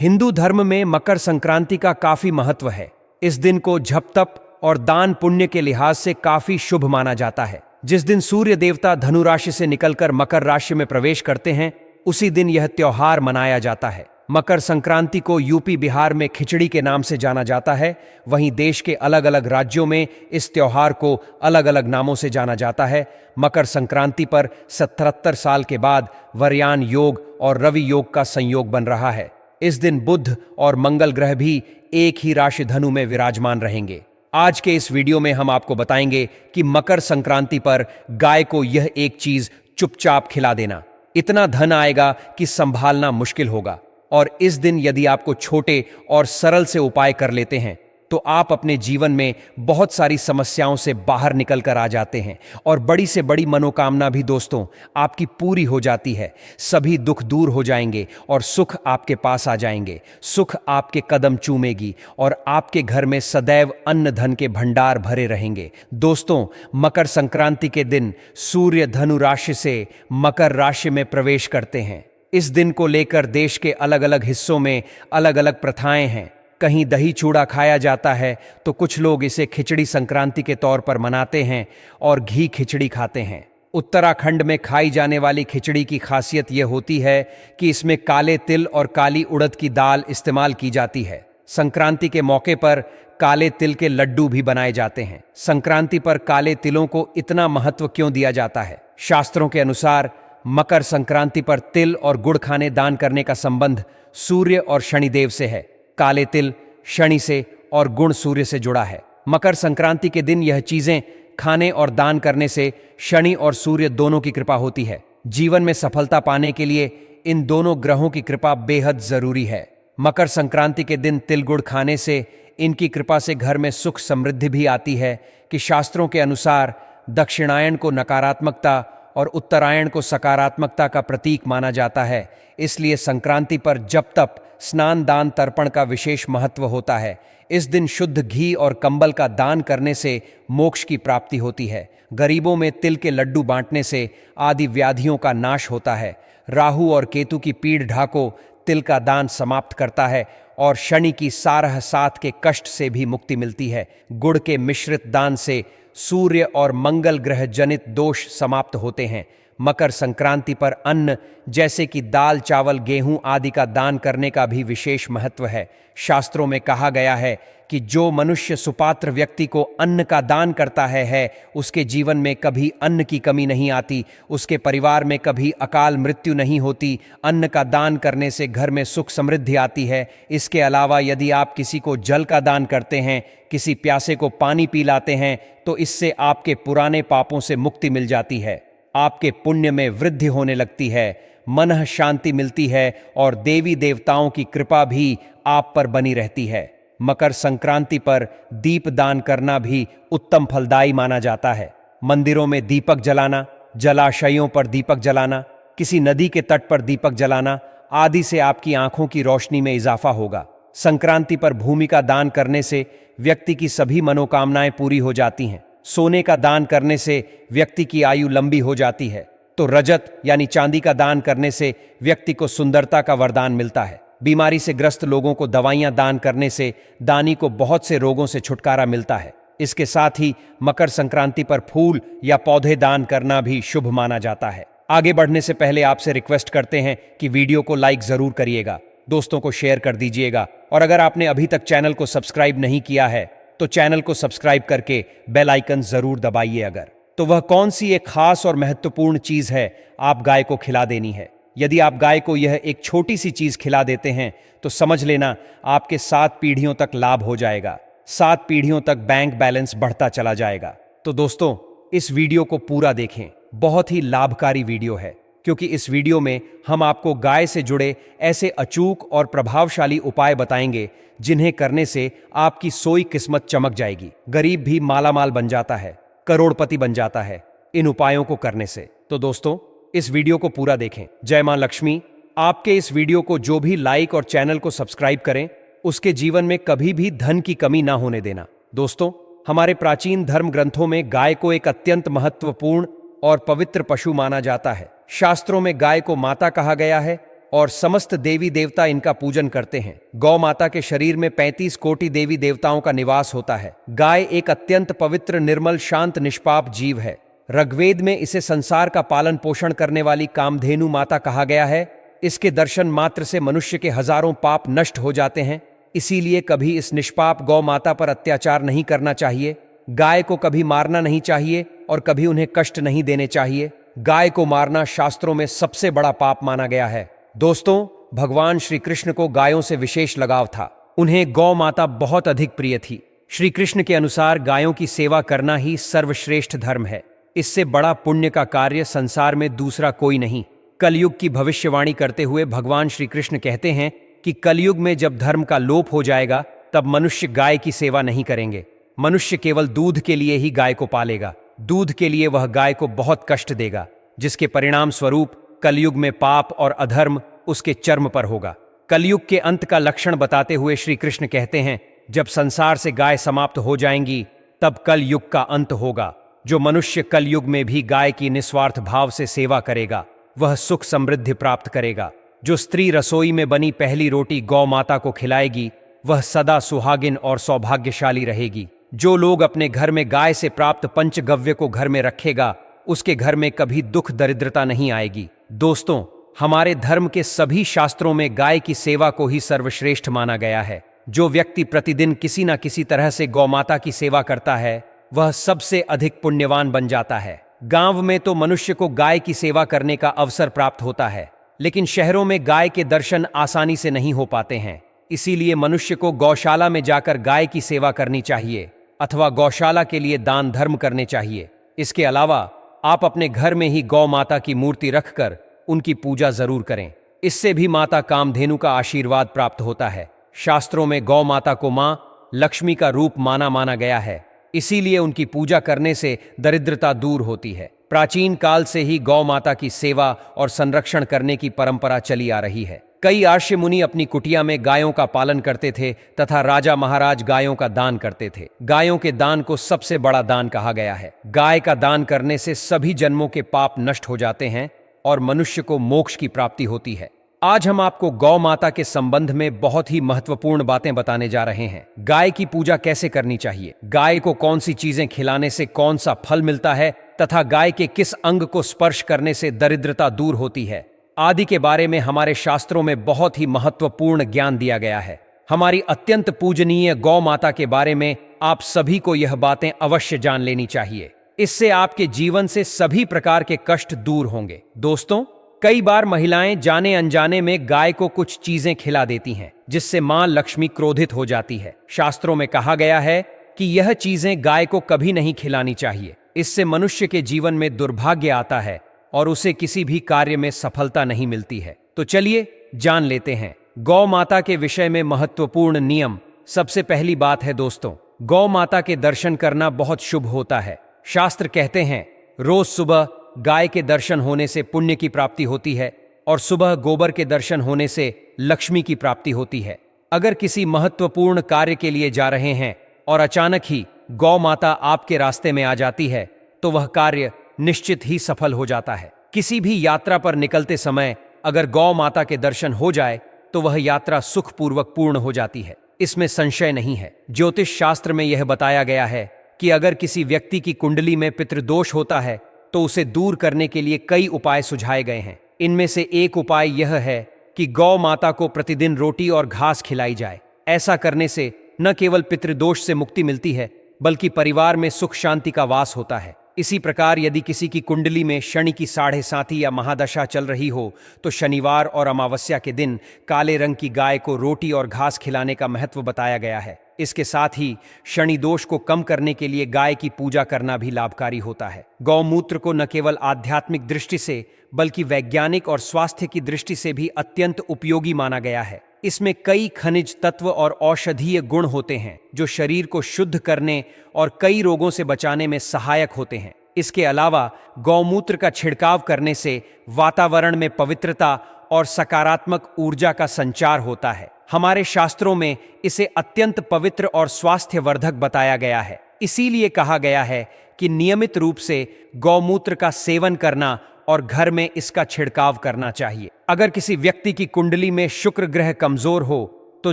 हिंदू धर्म में मकर संक्रांति का काफी महत्व है। इस दिन को जप तप और दान पुण्य के लिहाज से काफी शुभ माना जाता है। जिस दिन सूर्य देवता धनु राशि से निकलकर मकर राशि में प्रवेश करते हैं, उसी दिन यह त्योहार मनाया जाता है। मकर संक्रांति को यूपी बिहार में खिचड़ी के नाम से जाना जाता है। वहीं देश के अलग अलग राज्यों में इस त्योहार को अलग अलग नामों से जाना जाता है। मकर संक्रांति पर 77 साल के बाद वर्यान योग और रवि योग का संयोग बन रहा है। इस दिन बुध और मंगल ग्रह भी एक ही राशि धनु में विराजमान रहेंगे। आज के इस वीडियो में हम आपको बताएंगे कि मकर संक्रांति पर गाय को यह एक चीज चुपचाप खिला देना, इतना धन आएगा कि संभालना मुश्किल होगा। और इस दिन यदि आपको छोटे और सरल से उपाय कर लेते हैं तो आप अपने जीवन में बहुत सारी समस्याओं से बाहर निकल कर आ जाते हैं और बड़ी से बड़ी मनोकामना भी दोस्तों आपकी पूरी हो जाती है। सभी दुख दूर हो जाएंगे और सुख आपके पास आ जाएंगे। सुख आपके कदम चूमेगी और आपके घर में सदैव अन्न धन के भंडार भरे रहेंगे। दोस्तों, मकर संक्रांति के दिन सूर्य धनु राशि से मकर राशि में प्रवेश करते हैं। इस दिन को लेकर देश के अलग अलग हिस्सों में अलग अलग प्रथाएं हैं। कहीं दही चूड़ा खाया जाता है तो कुछ लोग इसे खिचड़ी संक्रांति के तौर पर मनाते हैं और घी खिचड़ी खाते हैं। उत्तराखंड में खाई जाने वाली खिचड़ी की खासियत यह होती है कि इसमें काले तिल और काली उड़द की दाल इस्तेमाल की जाती है। संक्रांति के मौके पर काले तिल के लड्डू भी बनाए जाते हैं। संक्रांति पर काले तिलों को इतना महत्व क्यों दिया जाता है? शास्त्रों के अनुसार मकर संक्रांति पर तिल और गुड़ खाने दान करने का संबंध सूर्य और शनिदेव से है। काले तिल शनि से और गुण सूर्य से जुड़ा है। मकर संक्रांति के दिन यह चीजें खाने और दान करने से शनि और सूर्य दोनों की कृपा होती है। जीवन में सफलता पाने के लिए इन दोनों ग्रहों की कृपा बेहद जरूरी है। मकर संक्रांति के दिन तिल गुड़ खाने से इनकी कृपा से घर में सुख समृद्धि भी आती है कि शास्त्रों के अनुसार दक्षिणायन को नकारात्मकता और उत्तरायण को सकारात्मकता का प्रतीक माना जाता है। इसलिए संक्रांति पर जप तप स्नान दान तर्पण का विशेष महत्व होता है। इस दिन शुद्ध घी और कंबल का दान करने से मोक्ष की प्राप्ति होती है। गरीबों में तिल के लड्डू बांटने से आदि व्याधियों का नाश होता है। राहु और केतु की पीड़ ढाको तिल का दान समाप्त करता है और शनि की सारह सात के कष्ट से भी मुक्ति मिलती है। गुड़ के मिश्रित दान से सूर्य और मंगल ग्रह जनित दोष समाप्त होते हैं। मकर संक्रांति पर अन्न जैसे कि दाल चावल गेहूं आदि का दान करने का भी विशेष महत्व है। शास्त्रों में कहा गया है कि जो मनुष्य सुपात्र व्यक्ति को अन्न का दान करता है उसके जीवन में कभी अन्न की कमी नहीं आती, उसके परिवार में कभी अकाल मृत्यु नहीं होती। अन्न का दान करने से घर में सुख समृद्धि आती है। इसके अलावा यदि आप किसी को जल का दान करते हैं, किसी प्यासे को पानी पिलाते हैं, तो इससे आपके पुराने पापों से मुक्ति मिल जाती है। आपके पुण्य में वृद्धि होने लगती है, मन शांति मिलती है और देवी देवताओं की कृपा भी आप पर बनी रहती है। मकर संक्रांति पर दीप दान करना भी उत्तम फलदायी माना जाता है। मंदिरों में दीपक जलाना, जलाशयों पर दीपक जलाना, किसी नदी के तट पर दीपक जलाना आदि से आपकी आंखों की रोशनी में इजाफा होगा। संक्रांति पर भूमि का दान करने से व्यक्ति की सभी मनोकामनाएं पूरी हो जाती हैं। सोने का दान करने से व्यक्ति की आयु लंबी हो जाती है। तो रजत यानी चांदी का दान करने से व्यक्ति को सुंदरता का वरदान मिलता है। बीमारी से ग्रस्त लोगों को दवाइयां दान करने से दानी को बहुत से रोगों से छुटकारा मिलता है। इसके साथ ही मकर संक्रांति पर फूल या पौधे दान करना भी शुभ माना जाता है। आगे बढ़ने से पहले आपसे रिक्वेस्ट करते हैं कि वीडियो को लाइक जरूर करिएगा, दोस्तों को शेयर कर दीजिएगा और अगर आपने अभी तक चैनल को सब्सक्राइब नहीं किया है तो चैनल को सब्सक्राइब करके बेल आइकन जरूर दबाइए। अगर तो वह कौन सी एक खास और महत्वपूर्ण चीज है आप गाय को खिला देनी है। यदि आप गाय को यह एक छोटी सी चीज खिला देते हैं तो समझ लेना आपके 7 पीढ़ियों तक लाभ हो जाएगा। 7 पीढ़ियों तक बैंक बैलेंस बढ़ता चला जाएगा। तो दोस्तों, इस वीडियो को पूरा देखें, बहुत ही लाभकारी वीडियो है क्योंकि इस वीडियो में हम आपको गाय से जुड़े ऐसे अचूक और प्रभावशाली उपाय बताएंगे जिन्हें करने से आपकी सोई किस्मत चमक जाएगी। गरीब भी मालामाल बन जाता है, करोड़पति बन जाता है इन उपायों को करने से। तो दोस्तों, इस वीडियो को पूरा देखें। जय मां लक्ष्मी। आपके इस वीडियो को जो भी लाइक और चैनल को सब्सक्राइब करें उसके जीवन में कभी भी धन की कमी ना होने देना। दोस्तों, हमारे प्राचीन धर्म ग्रंथों में गाय को एक अत्यंत महत्वपूर्ण और पवित्र पशु माना जाता है। शास्त्रों में गाय को माता कहा गया है और समस्त देवी देवता इनका पूजन करते हैं। गौ माता के शरीर में 35 कोटि देवी देवताओं का निवास होता है। गाय एक अत्यंत पवित्र, निर्मल, शांत, निष्पाप जीव है। ऋग्वेद में इसे संसार का पालन पोषण करने वाली कामधेनु माता कहा गया है। इसके दर्शन मात्र से मनुष्य के हजारों पाप नष्ट हो जाते हैं। इसीलिए कभी इस निष्पाप गौ माता पर अत्याचार नहीं करना चाहिए। गाय को कभी मारना नहीं चाहिए और कभी उन्हें कष्ट नहीं देने चाहिए। गाय को मारना शास्त्रों में सबसे बड़ा पाप माना गया है। दोस्तों, भगवान श्री कृष्ण को गायों से विशेष लगाव था। उन्हें गौ माता बहुत अधिक प्रिय थी। श्री कृष्ण के अनुसार गायों की सेवा करना ही सर्वश्रेष्ठ धर्म है। इससे बड़ा पुण्य का कार्य संसार में दूसरा कोई नहीं। कलयुग की भविष्यवाणी करते हुए भगवान श्री कृष्ण कहते हैं कि कलयुग में जब धर्म का लोप हो जाएगा तब मनुष्य गाय की सेवा नहीं करेंगे। मनुष्य केवल दूध के लिए ही गाय को पालेगा। दूध के लिए वह गाय को बहुत कष्ट देगा, जिसके परिणाम स्वरूप कलयुग में पाप और अधर्म उसके चर्म पर होगा। कलयुग के अंत का लक्षण बताते हुए श्री कृष्ण कहते हैं, जब संसार से गाय समाप्त हो जाएंगी तब कलयुग का अंत होगा। जो मनुष्य कलयुग में भी गाय की निस्वार्थ भाव से सेवा करेगा वह सुख समृद्धि प्राप्त करेगा। जो स्त्री रसोई में बनी पहली रोटी गौ माता को खिलाएगी वह सदा सुहागिन और सौभाग्यशाली रहेगी। जो लोग अपने घर में गाय से प्राप्त पंचगव्य को घर में रखेगा उसके घर में कभी दुख दरिद्रता नहीं आएगी। दोस्तों, हमारे धर्म के सभी शास्त्रों में गाय की सेवा को ही सर्वश्रेष्ठ माना गया है। जो व्यक्ति प्रतिदिन किसी न किसी तरह से गौ माता की सेवा करता है वह सबसे अधिक पुण्यवान बन जाता है। गांव में तो मनुष्य को गाय की सेवा करने का अवसर प्राप्त होता है, लेकिन शहरों में गाय के दर्शन आसानी से नहीं हो पाते हैं। इसीलिए मनुष्य को गौशाला में जाकर गाय की सेवा करनी चाहिए अथवा गौशाला के लिए दान धर्म करने चाहिए। इसके अलावा आप अपने घर में ही गौ माता की मूर्ति रखकर उनकी पूजा जरूर करें। इससे भी माता कामधेनु का आशीर्वाद प्राप्त होता है। शास्त्रों में गौ माता को मां लक्ष्मी का रूप माना गया है। इसीलिए उनकी पूजा करने से दरिद्रता दूर होती है। प्राचीन काल से ही गौ माता की सेवा और संरक्षण करने की परंपरा चली आ रही है। कई आर्ष मुनि अपनी कुटिया में गायों का पालन करते थे तथा राजा महाराज गायों का दान करते थे। गायों के दान को सबसे बड़ा दान कहा गया है। गाय का दान करने से सभी जन्मों के पाप नष्ट हो जाते हैं और मनुष्य को मोक्ष की प्राप्ति होती है। आज हम आपको गौ माता के संबंध में बहुत ही महत्वपूर्ण बातें बताने जा रहे हैं। गाय की पूजा कैसे करनी चाहिए, गाय को कौन सी चीजें खिलाने से कौन सा फल मिलता है तथा गाय के किस अंग को स्पर्श करने से दरिद्रता दूर होती है आदि के बारे में हमारे शास्त्रों में बहुत ही महत्वपूर्ण ज्ञान दिया गया है। हमारी अत्यंत पूजनीय गौ माता के बारे में आप सभी को यह बातें अवश्य जान लेनी चाहिए। इससे आपके जीवन से सभी प्रकार के कष्ट दूर होंगे। दोस्तों, कई बार महिलाएं जाने अनजाने में गाय को कुछ चीजें खिला देती हैं, जिससे मां लक्ष्मी क्रोधित हो जाती है। शास्त्रों में कहा गया है कि यह चीजें गाय को कभी नहीं खिलानी चाहिए। इससे मनुष्य के जीवन में दुर्भाग्य आता है और उसे किसी भी कार्य में सफलता नहीं मिलती है। तो चलिए जान लेते हैं गौ माता के विषय में महत्वपूर्ण नियम। सबसे पहली बात है दोस्तों, गौ माता के दर्शन करना बहुत शुभ होता है। शास्त्र कहते हैं रोज सुबह गाय के दर्शन होने से पुण्य की प्राप्ति होती है और सुबह गोबर के दर्शन होने से लक्ष्मी की प्राप्ति होती है। अगर किसी महत्वपूर्ण कार्य के लिए जा रहे हैं और अचानक ही गौ माता आपके रास्ते में आ जाती है तो वह कार्य निश्चित ही सफल हो जाता है। किसी भी यात्रा पर निकलते समय अगर गौ माता के दर्शन हो जाए तो वह यात्रा सुखपूर्वक पूर्ण हो जाती है, इसमें संशय नहीं है। ज्योतिष शास्त्र में यह बताया गया है कि अगर किसी व्यक्ति की कुंडली में पितृदोष होता है तो उसे दूर करने के लिए कई उपाय सुझाए गए हैं। इनमें से एक उपाय यह है कि गौ माता को प्रतिदिन रोटी और घास खिलाई जाए। ऐसा करने से न केवल पितृदोष से मुक्ति मिलती है बल्कि परिवार में सुख शांति का वास होता है। इसी प्रकार यदि किसी की कुंडली में शनि की 7.5 या महादशा चल रही हो तो शनिवार और अमावस्या के दिन काले रंग की गाय को रोटी और घास खिलाने का महत्व बताया गया है। इसके साथ ही शनि दोष को कम करने के लिए गाय की पूजा करना भी लाभकारी होता है। गौमूत्र को न केवल आध्यात्मिक दृष्टि से बल्कि वैज्ञानिक और स्वास्थ्य की दृष्टि से भी अत्यंत उपयोगी माना गया है। इसमें कई खनिज तत्व और औषधीय गुण होते हैं जो शरीर को शुद्ध करने और कई रोगों से बचाने में सहायक होते हैं। इसके अलावा गौमूत्र का छिड़काव करने से वातावरण में पवित्रता और सकारात्मक ऊर्जा का संचार होता है। हमारे शास्त्रों में इसे अत्यंत पवित्र और स्वास्थ्यवर्धक बताया गया है। इसीलिए कहा गया है कि नियमित रूप से गौमूत्र का सेवन करना और घर में इसका छिड़काव करना चाहिए। अगर किसी व्यक्ति की कुंडली में शुक्र ग्रह कमजोर हो तो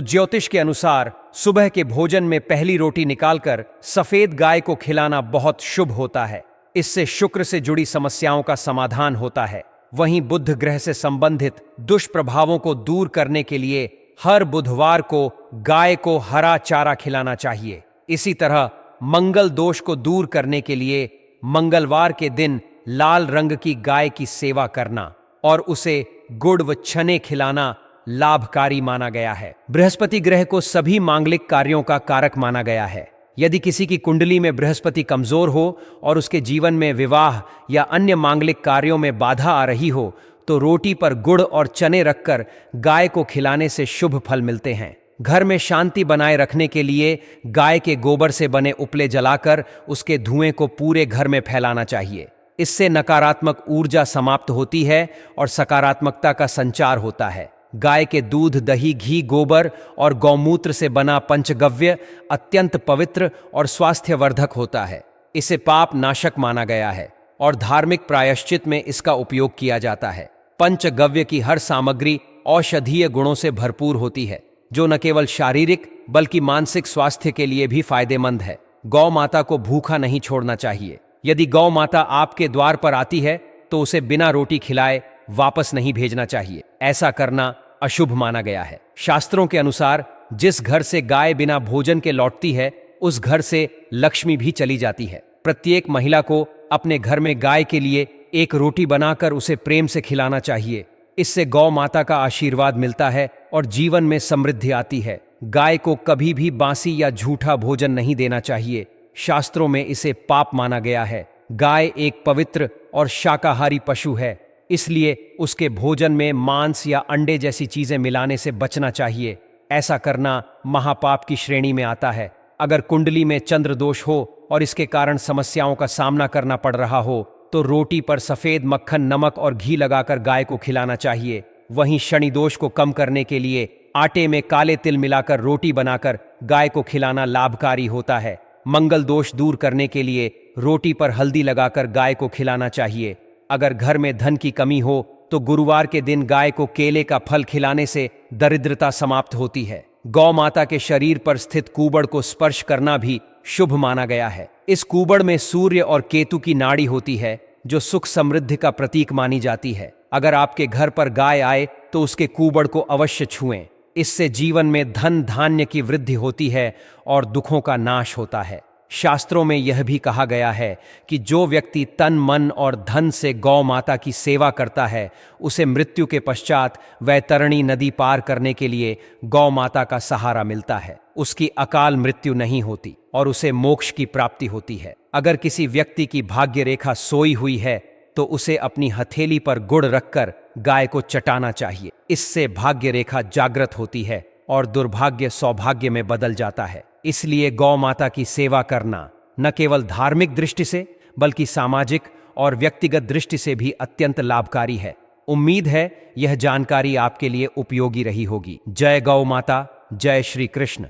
ज्योतिष के अनुसार सुबह के भोजन में पहली रोटी निकालकर सफेद गाय को खिलाना बहुत शुभ होता है। इससे शुक्र से जुड़ी समस्याओं का समाधान होता है। वहीं बुध ग्रह से संबंधित दुष्प्रभावों को दूर करने के लिए हर बुधवार को गाय को हरा चारा खिलाना चाहिए। इसी तरह मंगल दोष को दूर करने के लिए मंगलवार के दिन लाल रंग की गाय की सेवा करना और उसे गुड़ व चने खिलाना लाभकारी माना गया है। बृहस्पति ग्रह को सभी मांगलिक कार्यों का कारक माना गया है। यदि किसी की कुंडली में बृहस्पति कमजोर हो और उसके जीवन में विवाह या अन्य मांगलिक कार्यों में बाधा आ रही हो तो रोटी पर गुड़ और चने रखकर गाय को खिलाने से शुभ फल मिलते हैं। घर में शांति बनाए रखने के लिए गाय के गोबर से बने उपले जलाकर उसके धुएं को पूरे घर में फैलाना चाहिए। इससे नकारात्मक ऊर्जा समाप्त होती है और सकारात्मकता का संचार होता है। गाय के दूध, दही, घी, गोबर और गौमूत्र से बना पंचगव्य अत्यंत पवित्र और स्वास्थ्यवर्धक होता है। इसे पाप नाशक माना गया है और धार्मिक प्रायश्चित में इसका उपयोग किया जाता है। पंचगव्य की हर सामग्री औषधीय गुणों से भरपूर होती है, जो न केवल शारीरिक बल्कि मानसिक स्वास्थ्य के लिए भी फायदेमंद है। गौ माता को भूखा नहीं छोड़ना चाहिए। यदि गौ माता आपके द्वार पर आती है तो उसे बिना रोटी खिलाए वापस नहीं भेजना चाहिए। ऐसा करना अशुभ माना गया है। शास्त्रों के अनुसार जिस घर से गाय बिना भोजन के लौटती है उस घर से लक्ष्मी भी चली जाती है। प्रत्येक महिला को अपने घर में गाय के लिए एक रोटी बनाकर उसे प्रेम से खिलाना चाहिए। इससे गौ माता का आशीर्वाद मिलता है और जीवन में समृद्धि आती है। गाय को कभी भी बासी या झूठा भोजन नहीं देना चाहिए। शास्त्रों में इसे पाप माना गया है। गाय एक पवित्र और शाकाहारी पशु है, इसलिए उसके भोजन में मांस या अंडे जैसी चीजें मिलाने से बचना चाहिए। ऐसा करना महापाप की श्रेणी में आता है। अगर कुंडली में चंद्र दोष हो और इसके कारण समस्याओं का सामना करना पड़ रहा हो तो रोटी पर सफेद मक्खन, नमक और घी लगाकर गाय को खिलाना चाहिए। वहीं शनि दोष को कम करने के लिए आटे में काले तिल मिलाकर रोटी बनाकर गाय को खिलाना लाभकारी होता है। मंगल दोष दूर करने के लिए रोटी पर हल्दी लगाकर गाय को खिलाना चाहिए। अगर घर में धन की कमी हो तो गुरुवार के दिन गाय को केले का फल खिलाने से दरिद्रता समाप्त होती है। गौ माता के शरीर पर स्थित कूबड़ को स्पर्श करना भी शुभ माना गया है। इस कूबड़ में सूर्य और केतु की नाड़ी होती है जो सुख समृद्धि का प्रतीक मानी जाती है। अगर आपके घर पर गाय आए तो उसके कूबड़ को अवश्य छुएं। इससे जीवन में धन धान्य की वृद्धि होती है और दुखों का नाश होता है। शास्त्रों में यह भी कहा गया है कि जो व्यक्ति तन, मन और धन से गौ माता की सेवा करता है उसे मृत्यु के पश्चात वैतरणी नदी पार करने के लिए गौ माता का सहारा मिलता है। उसकी अकाल मृत्यु नहीं होती और उसे मोक्ष की प्राप्ति होती है। अगर किसी व्यक्ति की भाग्य रेखा सोई हुई है तो उसे अपनी हथेली पर गुड़ रखकर गाय को चटाना चाहिए। इससे भाग्य रेखा जागृत होती है और दुर्भाग्य सौभाग्य में बदल जाता है। इसलिए गौ माता की सेवा करना न केवल धार्मिक दृष्टि से बल्कि सामाजिक और व्यक्तिगत दृष्टि से भी अत्यंत लाभकारी है। उम्मीद है यह जानकारी आपके लिए उपयोगी रही होगी। जय गौ माता, जय श्री कृष्ण।